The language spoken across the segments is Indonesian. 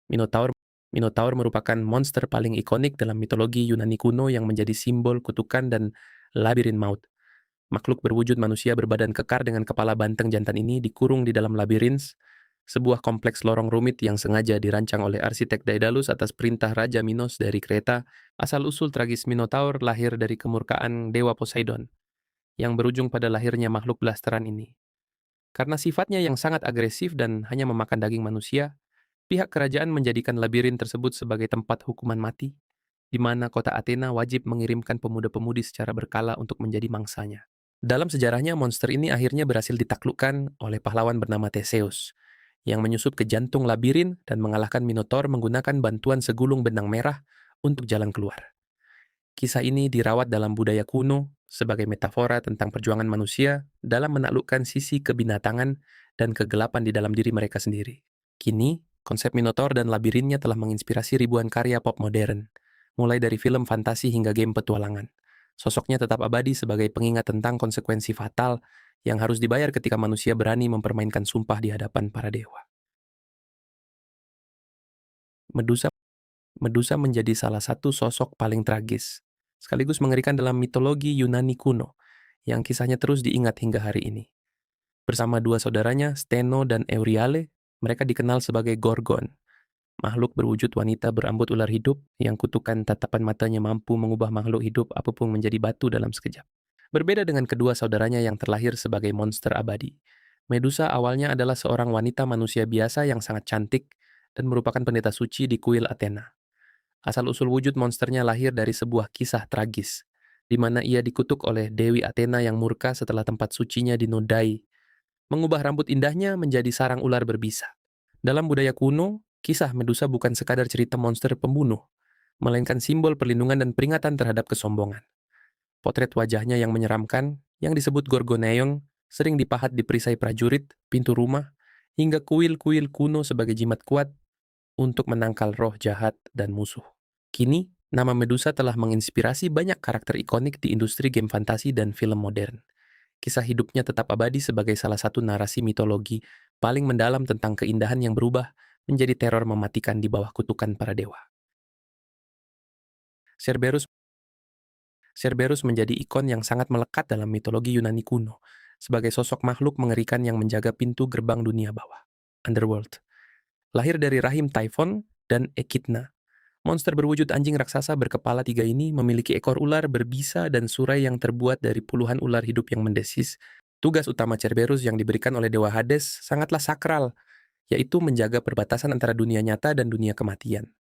Minotaur Minotaur merupakan monster paling ikonik dalam mitologi Yunani kuno yang menjadi simbol kutukan dan labirin maut. Makhluk berwujud manusia berbadan kekar dengan kepala banteng jantan ini dikurung di dalam labirins, sebuah kompleks lorong rumit yang sengaja dirancang oleh arsitek Daedalus atas perintah Raja Minos dari Kreta. Asal-usul tragis Minotaur lahir dari kemurkaan Dewa Poseidon, yang berujung pada lahirnya makhluk blasteran ini. Karena sifatnya yang sangat agresif dan hanya memakan daging manusia, pihak kerajaan menjadikan labirin tersebut sebagai tempat hukuman mati, di mana kota Athena wajib mengirimkan pemuda-pemudi secara berkala untuk menjadi mangsanya. Dalam sejarahnya, monster ini akhirnya berhasil ditaklukkan oleh pahlawan bernama Theseus, yang menyusup ke jantung labirin dan mengalahkan Minotaur menggunakan bantuan segulung benang merah untuk jalan keluar. Kisah ini dirawat dalam budaya kuno sebagai metafora tentang perjuangan manusia dalam menaklukkan sisi kebinatangan dan kegelapan di dalam diri mereka sendiri. Kini, konsep Minotaur dan labirinnya telah menginspirasi ribuan karya pop modern, mulai dari film fantasi hingga game petualangan. Sosoknya tetap abadi sebagai pengingat tentang konsekuensi fatal yang harus dibayar ketika manusia berani mempermainkan sumpah di hadapan para dewa. Medusa Medusa menjadi salah satu sosok paling tragis, sekaligus mengerikan dalam mitologi Yunani kuno, yang kisahnya terus diingat hingga hari ini. Bersama dua saudaranya, Steno dan Euryale, mereka dikenal sebagai Gorgon, makhluk berwujud wanita berambut ular hidup yang kutukan tatapan matanya mampu mengubah makhluk hidup apapun menjadi batu dalam sekejap. Berbeda dengan kedua saudaranya yang terlahir sebagai monster abadi, Medusa awalnya adalah seorang wanita manusia biasa yang sangat cantik dan merupakan pendeta suci di kuil Athena. Asal-usul wujud monsternya lahir dari sebuah kisah tragis, di mana ia dikutuk oleh Dewi Athena yang murka setelah tempat sucinya dinodai, mengubah rambut indahnya menjadi sarang ular berbisa. Dalam budaya kuno, kisah Medusa bukan sekadar cerita monster pembunuh, melainkan simbol perlindungan dan peringatan terhadap kesombongan. Potret wajahnya yang menyeramkan, yang disebut Gorgoneong, sering dipahat di perisai prajurit, pintu rumah, hingga kuil-kuil kuno sebagai jimat kuat untuk menangkal roh jahat dan musuh. Kini, nama Medusa telah menginspirasi banyak karakter ikonik di industri game fantasi dan film modern. Kisah hidupnya tetap abadi sebagai salah satu narasi mitologi paling mendalam tentang keindahan yang berubah menjadi teror mematikan di bawah kutukan para dewa. Cerberus Cerberus menjadi ikon yang sangat melekat dalam mitologi Yunani kuno, sebagai sosok makhluk mengerikan yang menjaga pintu gerbang dunia bawah, Underworld. Lahir dari rahim Typhon dan Echidna, monster berwujud anjing raksasa berkepala tiga ini memiliki ekor ular berbisa dan surai yang terbuat dari puluhan ular hidup yang mendesis. Tugas utama Cerberus yang diberikan oleh Dewa Hades sangatlah sakral, yaitu menjaga perbatasan antara dunia nyata dan dunia kematian.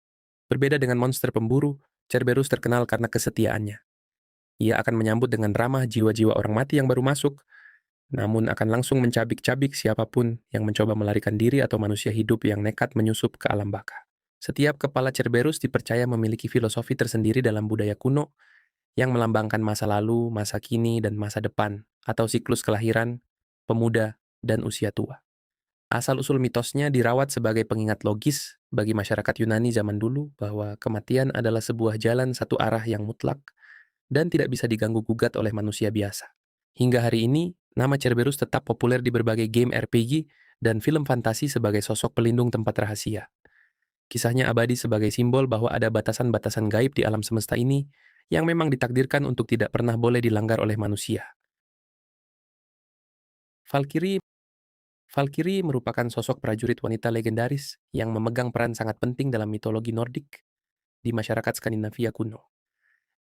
Berbeda dengan monster pemburu, Cerberus terkenal karena kesetiaannya. Ia akan menyambut dengan ramah jiwa-jiwa orang mati yang baru masuk, namun akan langsung mencabik-cabik siapapun yang mencoba melarikan diri atau manusia hidup yang nekat menyusup ke alam baka. Setiap kepala Cerberus dipercaya memiliki filosofi tersendiri dalam budaya kuno yang melambangkan masa lalu, masa kini, dan masa depan, atau siklus kelahiran, pemuda, dan usia tua. Asal-usul mitosnya dirawat sebagai pengingat logis bagi masyarakat Yunani zaman dulu bahwa kematian adalah sebuah jalan satu arah yang mutlak dan tidak bisa diganggu-gugat oleh manusia biasa. Hingga hari ini, nama Cerberus tetap populer di berbagai game RPG dan film fantasi sebagai sosok pelindung tempat rahasia. Kisahnya abadi sebagai simbol bahwa ada batasan-batasan gaib di alam semesta ini yang memang ditakdirkan untuk tidak pernah boleh dilanggar oleh manusia. Valkyrie Valkyrie merupakan sosok prajurit wanita legendaris yang memegang peran sangat penting dalam mitologi Nordik di masyarakat Skandinavia kuno.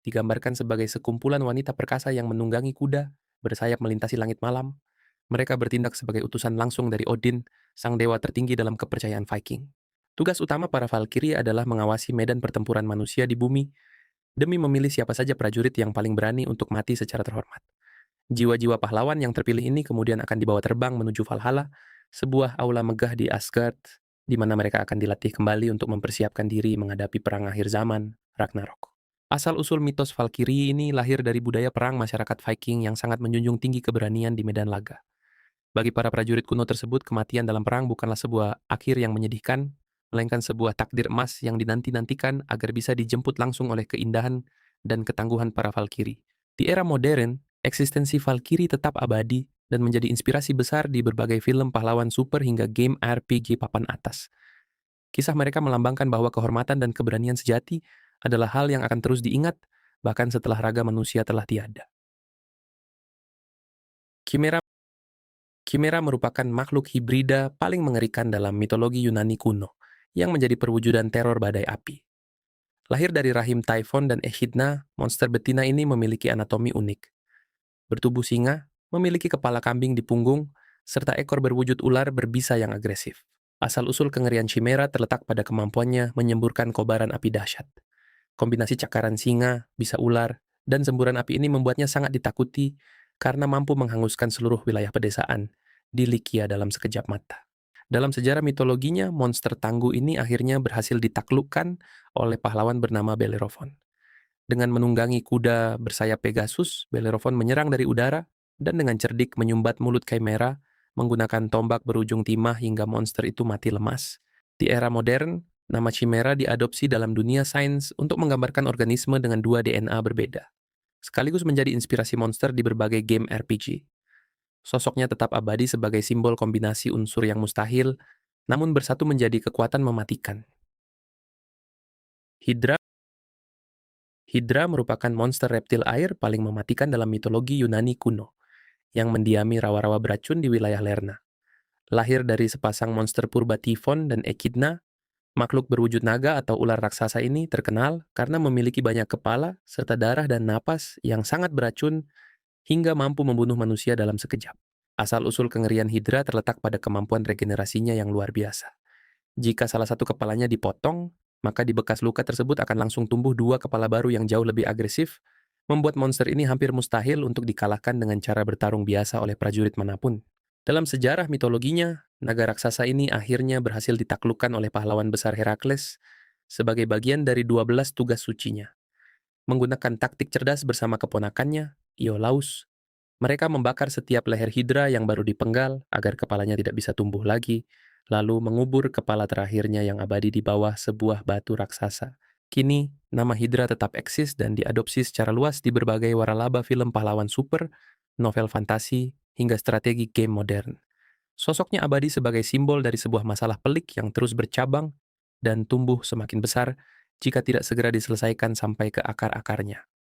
Digambarkan sebagai sekumpulan wanita perkasa yang menunggangi kuda, bersayap melintasi langit malam. Mereka bertindak sebagai utusan langsung dari Odin, sang dewa tertinggi dalam kepercayaan Viking. Tugas utama para Valkyrie adalah mengawasi medan pertempuran manusia di bumi demi memilih siapa saja prajurit yang paling berani untuk mati secara terhormat. Jiwa-jiwa pahlawan yang terpilih ini kemudian akan dibawa terbang menuju Valhalla, sebuah aula megah di Asgard, di mana mereka akan dilatih kembali untuk mempersiapkan diri menghadapi perang akhir zaman, Ragnarok. Asal-usul mitos Valkyrie ini lahir dari budaya perang masyarakat Viking yang sangat menjunjung tinggi keberanian di medan laga. Bagi para prajurit kuno tersebut, kematian dalam perang bukanlah sebuah akhir yang menyedihkan, melainkan sebuah takdir emas yang dinanti-nantikan agar bisa dijemput langsung oleh keindahan dan ketangguhan para Valkyrie. Di era modern, eksistensi Valkyrie tetap abadi dan menjadi inspirasi besar di berbagai film pahlawan super hingga game RPG papan atas. Kisah mereka melambangkan bahwa kehormatan dan keberanian sejati adalah hal yang akan terus diingat, bahkan setelah raga manusia telah tiada. Chimera Chimera merupakan makhluk hibrida paling mengerikan dalam mitologi Yunani kuno, yang menjadi perwujudan teror badai api. Lahir dari rahim Typhon dan Echidna, monster betina ini memiliki anatomi unik. Bertubuh singa, memiliki kepala kambing di punggung, serta ekor berwujud ular berbisa yang agresif. Asal-usul kengerian Chimera terletak pada kemampuannya menyemburkan kobaran api dahsyat. Kombinasi cakaran singa, bisa ular, dan semburan api ini membuatnya sangat ditakuti karena mampu menghanguskan seluruh wilayah pedesaan di Likia dalam sekejap mata. Dalam sejarah mitologinya, monster tangguh ini akhirnya berhasil ditaklukkan oleh pahlawan bernama Bellerophon. Dengan menunggangi kuda bersayap Pegasus, Bellerophon menyerang dari udara dan dengan cerdik menyumbat mulut Chimera menggunakan tombak berujung timah hingga monster itu mati lemas. Di era modern, nama Chimera diadopsi dalam dunia sains untuk menggambarkan organisme dengan dua DNA berbeda, sekaligus menjadi inspirasi monster di berbagai game RPG. Sosoknya tetap abadi sebagai simbol kombinasi unsur yang mustahil, namun bersatu menjadi kekuatan mematikan. Hydra Hydra merupakan monster reptil air paling mematikan dalam mitologi Yunani kuno, yang mendiami rawa-rawa beracun di wilayah Lerna. Lahir dari sepasang monster purba Typhon dan Echidna, makhluk berwujud naga atau ular raksasa ini terkenal karena memiliki banyak kepala serta darah dan napas yang sangat beracun hingga mampu membunuh manusia dalam sekejap. Asal-usul kengerian Hydra terletak pada kemampuan regenerasinya yang luar biasa. Jika salah satu kepalanya dipotong, maka di bekas luka tersebut akan langsung tumbuh dua kepala baru yang jauh lebih agresif, membuat monster ini hampir mustahil untuk dikalahkan dengan cara bertarung biasa oleh prajurit manapun. Dalam sejarah mitologinya, naga raksasa ini akhirnya berhasil ditaklukkan oleh pahlawan besar Herakles sebagai bagian dari 12 tugas sucinya. Menggunakan taktik cerdas bersama keponakannya, Iolaus, mereka membakar setiap leher Hydra yang baru dipenggal agar kepalanya tidak bisa tumbuh lagi, lalu mengubur kepala terakhirnya yang abadi di bawah sebuah batu raksasa. Kini, nama Hydra tetap eksis dan diadopsi secara luas di berbagai waralaba film pahlawan super, novel fantasi, hingga strategi game modern. Sosoknya abadi sebagai simbol dari sebuah masalah pelik yang terus bercabang dan tumbuh semakin besar jika tidak segera diselesaikan sampai ke akar-akarnya.